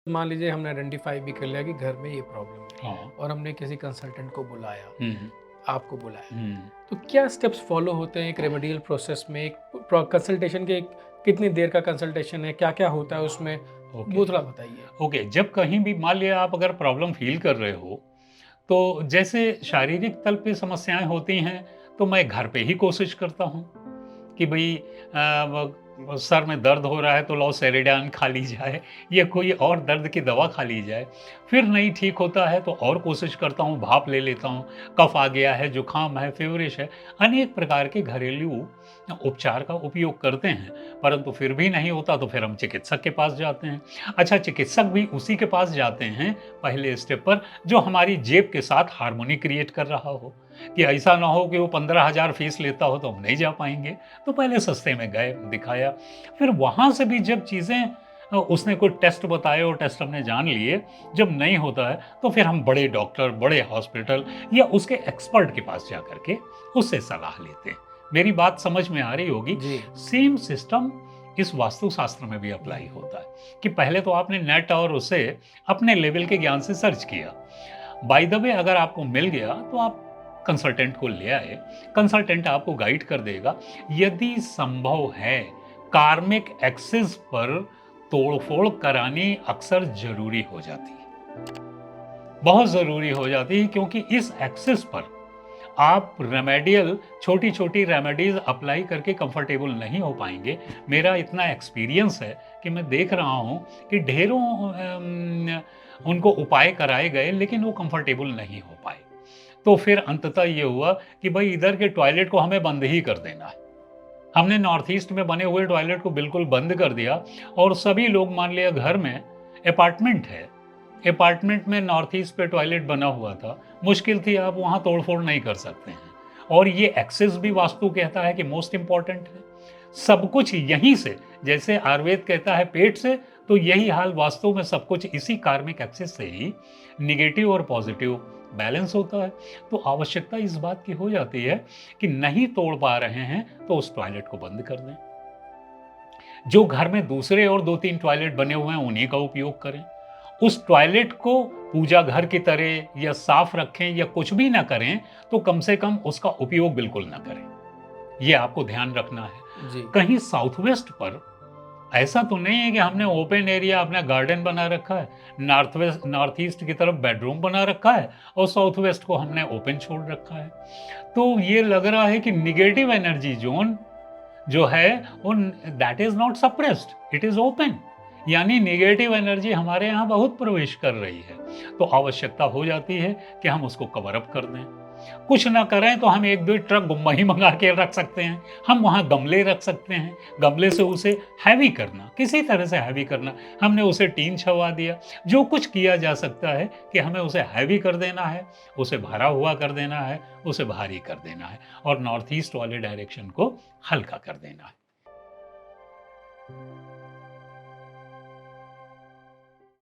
मान लीजिए हमने आइडेंटिफाई भी कर लिया कि घर में ये प्रॉब्लम है हाँ। और हमने किसी कंसल्टेंट को बुलाया, हुँ, आपको बुलाया। हुँ। तो क्या स्टेप्स फॉलो होते हैं एक रेमेडियल प्रोसेस में? एक कंसल्टेशन के कितनी देर का कंसल्टेशन है? क्या-क्या होता है उसमें? ओके, वो थोड़ा बताइए। ओके। जब कहीं भी मान लिया आप अगर प्रॉब्लम फ़ील कर रहे हो, तो जैसे शारीरिक तल पे समस्याएँ होती हैं, तो मैं घर पे ही कोशिश करता हूँ कि भई सर में दर्द हो रहा है तो लाओ सेरिडान खा ली जाए या कोई और दर्द की दवा खा ली जाए। फिर नहीं ठीक होता है तो और कोशिश करता हूँ, भाप ले लेता हूँ, कफ़ आ गया है, जुकाम है, फ़ीवरिश है, अनेक प्रकार के घरेलू उपचार का उपयोग करते हैं। परंतु फिर भी नहीं होता तो फिर हम चिकित्सक के पास जाते हैं। अच्छा, चिकित्सक भी उसी के पास जाते हैं पहले स्टेप पर जो हमारी जेब के साथ हार्मोनी क्रिएट कर रहा हो, कि ऐसा ना हो कि वो 15,000 फीस लेता हो तो हम नहीं जा पाएँगे। तो पहले सस्ते में गए, दिखाया। फिर वहाँ से भी जब चीज़ें उसने कोई टेस्ट बताए और टेस्ट हमने जान लिए, जब नहीं होता है तो फिर हम बड़े डॉक्टर, बड़े हॉस्पिटल या उसके एक्सपर्ट के पास जा कर के उससे सलाह लेते हैं। मेरी बात समझ में आ रही होगी। जी। सेम सिस्टम इस वास्तुशास्त्र में भी अप्लाई होता है कि पहले तो आपने नेट और उसे अपने लेवल के ज्ञान से सर्च किया। बाय द वे अगर आपको मिल गया तो आप कंसल्टेंट को ले आए, कंसल्टेंट आपको गाइड कर देगा। यदि संभव है, कार्मिक एक्सिस पर तोड़-फोड़ करानी अक्सर ज़रूरी हो जाती है। बहुत ज़रूरी हो जाती है क्योंकि इस एक्सिस पर आप रेमेडियल छोटी-छोटी रेमेडीज़ अप्लाई करके कंफर्टेबल नहीं हो पाएँगे। मेरा इतना एक्सपीरियंस है कि मैं देख रहा हूँ कि ढेरों उनको उपाय कराए गए लेकिन वो कंफर्टेबल नहीं हो पाए। तो फिर अंततः ये हुआ कि भई इधर के टॉयलेट को हमें बंद ही कर देना है। हमने नॉर्थ ईस्ट में बने हुए टॉयलेट को बिल्कुल बंद कर दिया और सभी लोग मान लिया घर में अपार्टमेंट है, अपार्टमेंट में नॉर्थ ईस्ट पे टॉयलेट बना हुआ था, मुश्किल थी आप वहाँ तोड़-फोड़ नहीं कर सकते हैं। और ये एक्सेस भी वास्तु कहता है कि मोस्ट इम्पोर्टेंट है। सब कुछ यहीं से, जैसे आयुर्वेद कहता है पेट से, तो यही हाल वास्तव में सब कुछ इसी कार्मिक एक्सेस से ही नेगेटिव और पॉजिटिव बैलेंस होता है। तो आवश्यकता इस बात की हो जाती है कि नहीं तोड़ पा रहे हैं तो उस टॉयलेट को बंद कर दें। जो घर में दूसरे और 2-3 टॉयलेट बने हुए हैं उन्हीं का उपयोग करें। उस टॉयलेट को पूजा घर की तरह या साफ रखें या कुछ भी ना करें, तो कम से कम उसका उपयोग बिल्कुल ना करें। ये आपको ध्यान रखना है। जी। कहीं साउथ वेस्ट पर ऐसा तो नहीं है कि हमने ओपन एरिया अपना गार्डन बना रखा है, नॉर्थ ईस्ट की तरफ बेडरूम बना रखा है और साउथ वेस्ट को हमने ओपन छोड़ रखा है। तो ये लग रहा है कि नेगेटिव एनर्जी ज़ोन जो है वो that is not suppressed, it is open. यानी नेगेटिव एनर्जी हमारे यहाँ बहुत प्रवेश कर रही है। तो आवश्यकता हो जाती है कि हम उसको कवर अप कर दें। कुछ ना करें तो हम 1-2 ट्रक गुम्मा ही मंगा के रख सकते हैं। हम वहाँ गमले रख सकते हैं। गमले से उसे हैवी करना, किसी तरह से हैवी करना। हमने उसे टीन छवा दिया। जो कुछ किया जा सकता है कि हमें उसे हैवी कर देना है, उसे भरा हुआ कर देना है, उसे भारी कर देना है और नॉर्थ ईस्ट वाले डायरेक्शन को हल्का कर देना है।